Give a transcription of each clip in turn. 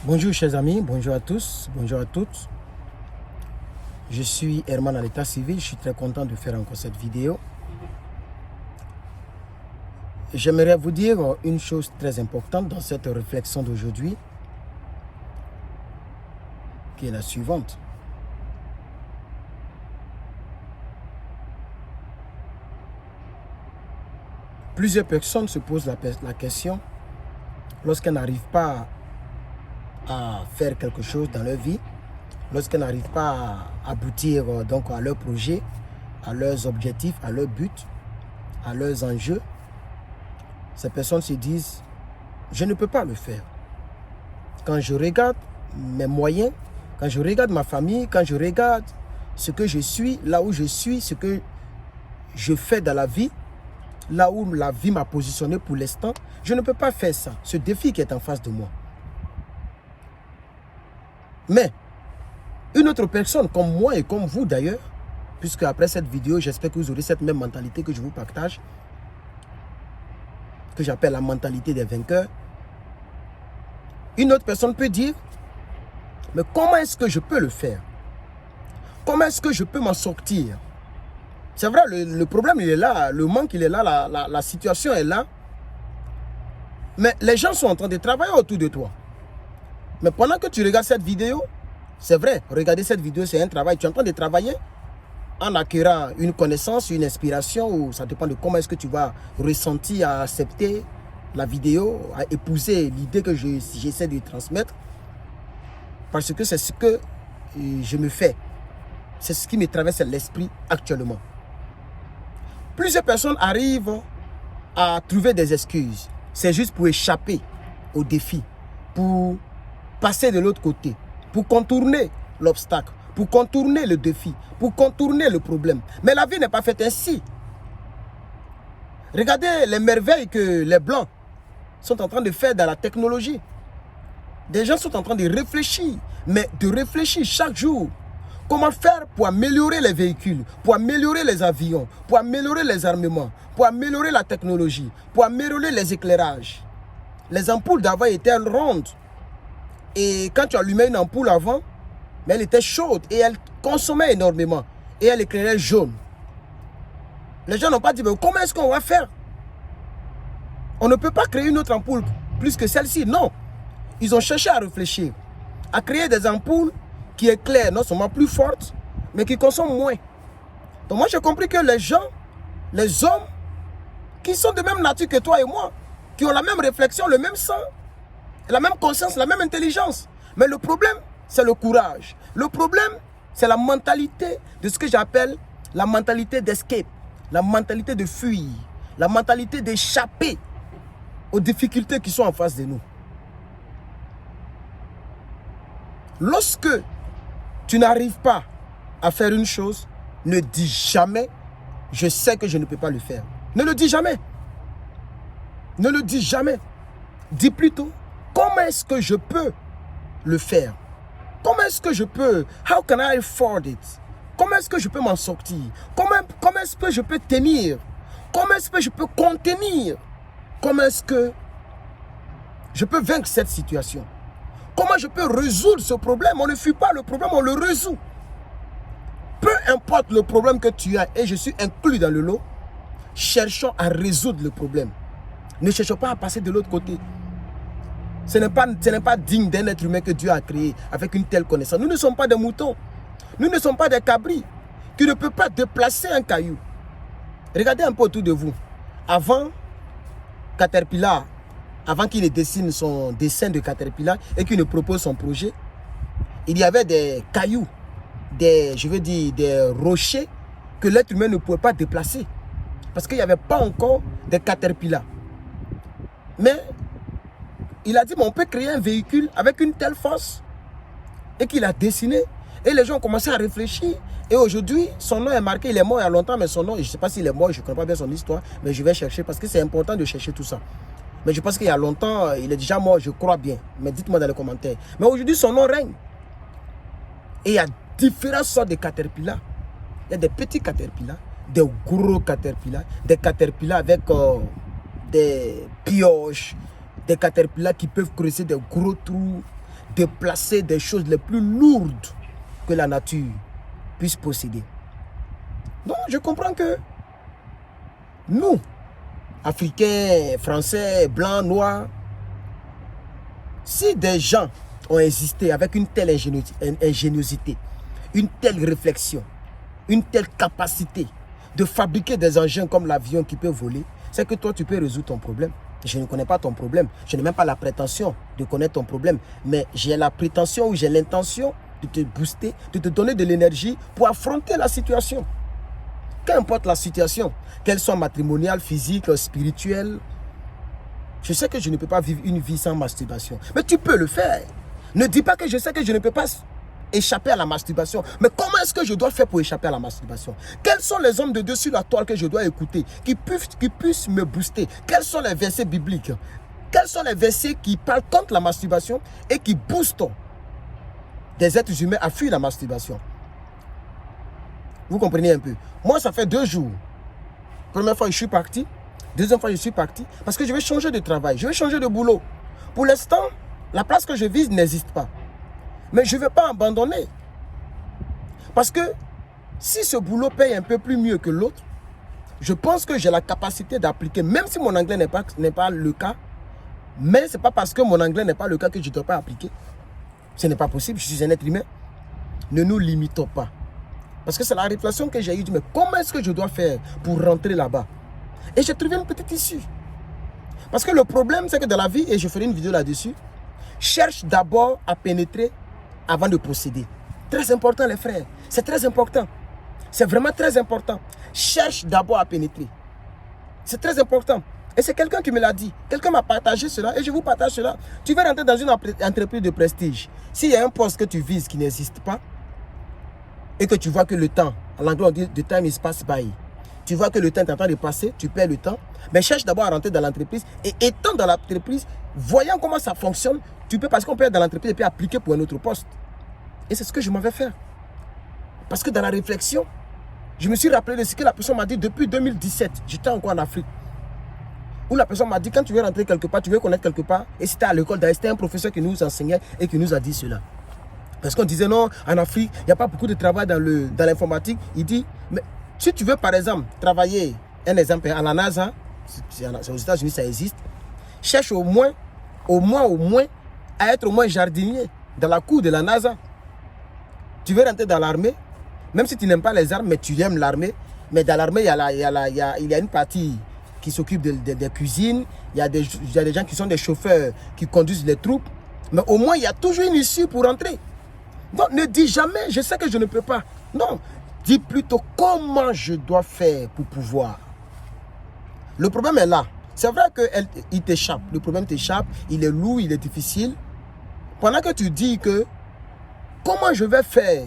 Bonjour chers amis, bonjour à tous, bonjour à toutes. Je suis Herman à l'état civil, je suis très content de faire encore cette vidéo. J'aimerais vous dire une chose très importante dans cette réflexion d'aujourd'hui, qui est la suivante. Plusieurs personnes se posent la question, lorsqu'elles n'arrivent pas à faire quelque chose dans leur vie, lorsqu'elles n'arrivent pas à aboutir donc à leur projet, à leurs objectifs, à leurs buts, à leurs enjeux, ces personnes se disent « je ne peux pas le faire ». Quand je regarde mes moyens, quand je regarde ma famille, quand je regarde ce que je suis, là où je suis, ce que je fais dans la vie, là où la vie m'a positionné pour l'instant, je ne peux pas faire ça, ce défi qui est en face de moi. Mais, une autre personne comme moi et comme vous d'ailleurs, puisque après cette vidéo, j'espère que vous aurez cette même mentalité que je vous partage, que j'appelle la mentalité des vainqueurs. Une autre personne peut dire, mais comment est-ce que je peux le faire? Comment est-ce que je peux m'en sortir? C'est vrai, le problème il est là, le manque il est là, la situation est là. Mais les gens sont en train de travailler autour de toi. Mais pendant que tu regardes cette vidéo, c'est vrai, regarder cette vidéo c'est un travail. Tu es en train de travailler en acquérant une connaissance, une inspiration, ou ça dépend de comment est-ce que tu vas ressentir à accepter la vidéo, à épouser l'idée que j'essaie de transmettre. Parce que c'est ce que je me fais. C'est ce qui me traverse l'esprit actuellement. Plusieurs personnes arrivent à trouver des excuses. C'est juste pour échapper au défi, pour passer de l'autre côté, pour contourner l'obstacle, pour contourner le défi, pour contourner le problème. Mais la vie n'est pas faite ainsi. Regardez les merveilles que les Blancs sont en train de faire dans la technologie. Des gens sont en train de réfléchir, mais de réfléchir chaque jour. Comment faire pour améliorer les véhicules, pour améliorer les avions, pour améliorer les armements, pour améliorer la technologie, pour améliorer les éclairages. Les ampoules d'avant étaient rondes. Et quand tu allumais une ampoule avant, mais elle était chaude et elle consommait énormément. Et elle éclairait jaune. Les gens n'ont pas dit, mais comment est-ce qu'on va faire? On ne peut pas créer une autre ampoule plus que celle-ci. Non. Ils ont cherché à réfléchir, à créer des ampoules qui éclairent non seulement plus fortes, mais qui consomment moins. Donc moi j'ai compris que les gens, les hommes, qui sont de même nature que toi et moi, qui ont la même réflexion, le même sang, la même conscience, la même intelligence. Mais le problème, c'est le courage. Le problème, c'est la mentalité de ce que j'appelle la mentalité d'escape, la mentalité de fuir, la mentalité d'échapper aux difficultés qui sont en face de nous. Lorsque tu n'arrives pas à faire une chose, ne dis jamais « je sais que je ne peux pas le faire ». Ne le dis jamais. Ne le dis jamais. Dis plutôt « comment est-ce que je peux le faire ?» Comment est-ce que je peux? How can I afford it? Comment est-ce que je peux m'en sortir? Comment est-ce que je peux tenir? Comment est-ce que je peux contenir? Comment est-ce que je peux vaincre cette situation? Comment je peux résoudre ce problème? On ne fuit pas le problème, on le résout. Peu importe le problème que tu as, et je suis inclus dans le lot, cherchons à résoudre le problème. Ne cherchons pas à passer de l'autre côté. Ce n'est pas digne d'un être humain que Dieu a créé avec une telle connaissance. Nous ne sommes pas des moutons. Nous ne sommes pas des cabris qui ne peuvent pas déplacer un caillou. Regardez un peu autour de vous. Avant Caterpillar, avant qu'il ne dessine son dessin de Caterpillar et qu'il ne propose son projet, il y avait des cailloux, des rochers que l'être humain ne pouvait pas déplacer. Parce qu'il n'y avait pas encore de Caterpillar. Mais il a dit, mais on peut créer un véhicule avec une telle force. Et qu'il a dessiné. Et les gens ont commencé à réfléchir. Et aujourd'hui, son nom est marqué. Il est mort il y a longtemps, mais son nom, je ne sais pas s'il est mort, je ne connais pas bien son histoire. Mais je vais chercher parce que c'est important de chercher tout ça. Mais je pense qu'il y a longtemps, il est déjà mort, je crois bien. Mais dites-moi dans les commentaires. Mais aujourd'hui, son nom règne. Et il y a différentes sortes de caterpillars. Il y a des petits caterpillars, des gros caterpillars, des caterpillars avec des pioches, des caterpillars qui peuvent creuser des gros trous, déplacer des choses les plus lourdes que la nature puisse posséder. Donc, je comprends que nous, Africains, Français, Blancs, Noirs, si des gens ont existé avec une telle ingéniosité, une telle réflexion, une telle capacité de fabriquer des engins comme l'avion qui peut voler, c'est que toi, tu peux résoudre ton problème. Je ne connais pas ton problème. Je n'ai même pas la prétention de connaître ton problème. Mais j'ai la prétention ou j'ai l'intention de te booster, de te donner de l'énergie pour affronter la situation. Qu'importe la situation, qu'elle soit matrimoniale, physique, spirituelle, je sais que je ne peux pas vivre une vie sans masturbation. Mais tu peux le faire. Ne dis pas que je sais que je ne peux pas échapper à la masturbation. Mais comment est-ce que je dois faire pour échapper à la masturbation? Quels sont les hommes de Dieu sur la toile que je dois écouter, qui puissent me booster? Quels sont les versets bibliques? Quels sont les versets qui parlent contre la masturbation et qui boostent des êtres humains à fuir la masturbation? Vous comprenez un peu? Moi, ça fait 2 jours. Première fois, je suis parti. Deuxième fois, je suis parti parce que je vais changer de travail. Je vais changer de boulot. Pour l'instant, la place que je vise n'existe pas. Mais je ne vais pas abandonner. Parce que si ce boulot paye un peu plus mieux que l'autre, je pense que j'ai la capacité d'appliquer, même si mon anglais n'est pas le cas. Mais ce n'est pas parce que mon anglais n'est pas le cas que je ne dois pas appliquer. Ce n'est pas possible, je suis un être humain. Ne nous limitons pas. Parce que c'est la réflexion que j'ai eue. Mais comment est-ce que je dois faire pour rentrer là-bas? Et j'ai trouvé une petite issue. Parce que le problème, c'est que dans la vie, et je ferai une vidéo là-dessus, cherche d'abord à pénétrer avant de procéder. Très important, les frères. C'est très important. C'est vraiment très important. Cherche d'abord à pénétrer. C'est très important. Et c'est quelqu'un qui me l'a dit. Quelqu'un m'a partagé cela et je vous partage cela. Tu veux rentrer dans une entreprise de prestige. S'il y a un poste que tu vises qui n'existe pas, et que tu vois que le temps, en anglais on dit the time is passed by. Tu vois que le temps est en train de passer, tu perds le temps. Mais cherche d'abord à rentrer dans l'entreprise. Et étant dans l'entreprise, voyant comment ça fonctionne, tu peux, parce qu'on peut être dans l'entreprise et puis appliquer pour un autre poste. Et c'est ce que je m'en vais faire. Parce que dans la réflexion, je me suis rappelé de ce que la personne m'a dit depuis 2017. J'étais encore en Afrique. Où la personne m'a dit, quand tu veux rentrer quelque part, tu veux connaître quelque part. Et c'était à l'école, c'était un professeur qui nous enseignait et qui nous a dit cela. Parce qu'on disait non, en Afrique, il n'y a pas beaucoup de travail dans l'informatique. Il dit, mais si tu veux par exemple travailler, un exemple, à la NASA, aux États-Unis ça existe, cherche au moins, à être au moins jardinier dans la cour de la NASA. Tu veux rentrer dans l'armée, même si tu n'aimes pas les armes, mais tu aimes l'armée. Mais dans l'armée, il y a une partie qui s'occupe des cuisines, il y a des gens qui sont des chauffeurs qui conduisent les troupes. Mais au moins, il y a toujours une issue pour rentrer. Donc, ne dis jamais, je sais que je ne peux pas. Non, dis plutôt comment je dois faire pour pouvoir. Le problème est là. C'est vrai qu'il t'échappe. Le problème t'échappe, il est lourd, il est difficile. Pendant que tu dis que comment je vais faire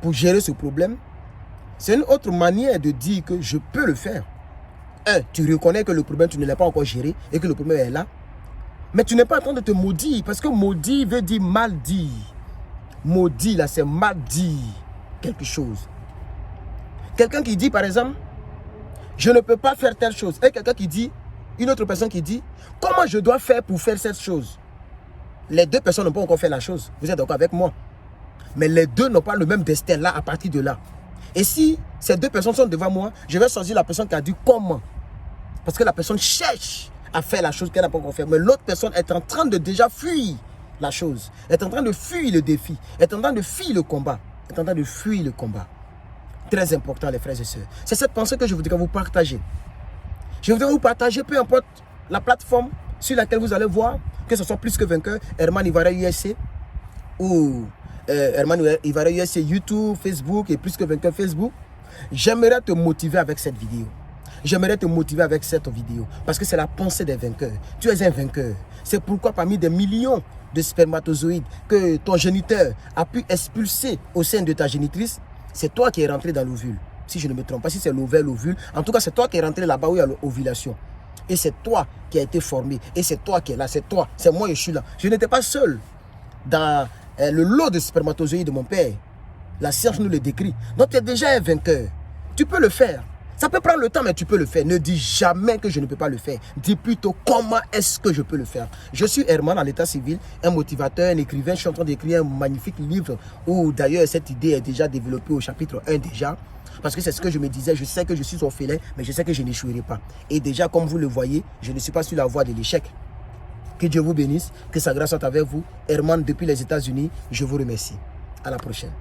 pour gérer ce problème, c'est une autre manière de dire que je peux le faire. Tu reconnais que le problème, tu ne l'as pas encore géré et que le problème est là. Mais tu n'es pas en train de te maudire parce que maudit veut dire mal dire. Maudit, là, c'est mal dire quelque chose. Quelqu'un qui dit, par exemple, je ne peux pas faire telle chose. Et quelqu'un qui dit, une autre personne qui dit, comment je dois faire pour faire cette chose? Les deux personnes n'ont pas encore fait la chose. Vous êtes d'accord avec moi? Mais les deux n'ont pas le même destin là, à partir de là. Et si ces deux personnes sont devant moi, je vais choisir la personne qui a dit comment. Parce que la personne cherche à faire la chose qu'elle n'a pas encore fait. Mais l'autre personne est en train de déjà fuir la chose, est en train de fuir le défi, est en train de fuir le combat, est en train de fuir le combat. Très important, les frères et sœurs. C'est cette pensée que je voudrais vous partager. Je voudrais vous partager, peu importe la plateforme sur laquelle vous allez voir, que ce soit Plus que Vainqueur, Herman Ivara USA, ou Herman Ivara USA, YouTube, Facebook et Plus que Vainqueur Facebook. J'aimerais te motiver avec cette vidéo. J'aimerais te motiver avec cette vidéo. Parce que c'est la pensée des vainqueurs. Tu es un vainqueur. C'est pourquoi parmi des millions de spermatozoïdes que ton géniteur a pu expulser au sein de ta génitrice, c'est toi qui es rentré dans l'ovule. Si je ne me trompe pas, si c'est l'ovule, en tout cas c'est toi qui es rentré là-bas où il y a l'ovulation. Et c'est toi qui as été formé. Et c'est toi qui es là, c'est toi, c'est moi, je suis là. Je n'étais pas seul dans le lot de spermatozoïdes de mon père. La science nous le décrit. Donc tu es déjà un vainqueur. Tu peux le faire. Ça peut prendre le temps, mais tu peux le faire. Ne dis jamais que je ne peux pas le faire. Dis plutôt comment est-ce que je peux le faire. Je suis Herman à l'état civil, un motivateur, un écrivain. Je suis en train d'écrire un magnifique livre où d'ailleurs cette idée est déjà développée au chapitre 1 déjà. Parce que c'est ce que je me disais, je sais que je suis orphelin, mais je sais que je n'échouerai pas. Et déjà, comme vous le voyez, je ne suis pas sur la voie de l'échec. Que Dieu vous bénisse, que sa grâce soit avec vous. Herman depuis les États-Unis, je vous remercie. À la prochaine.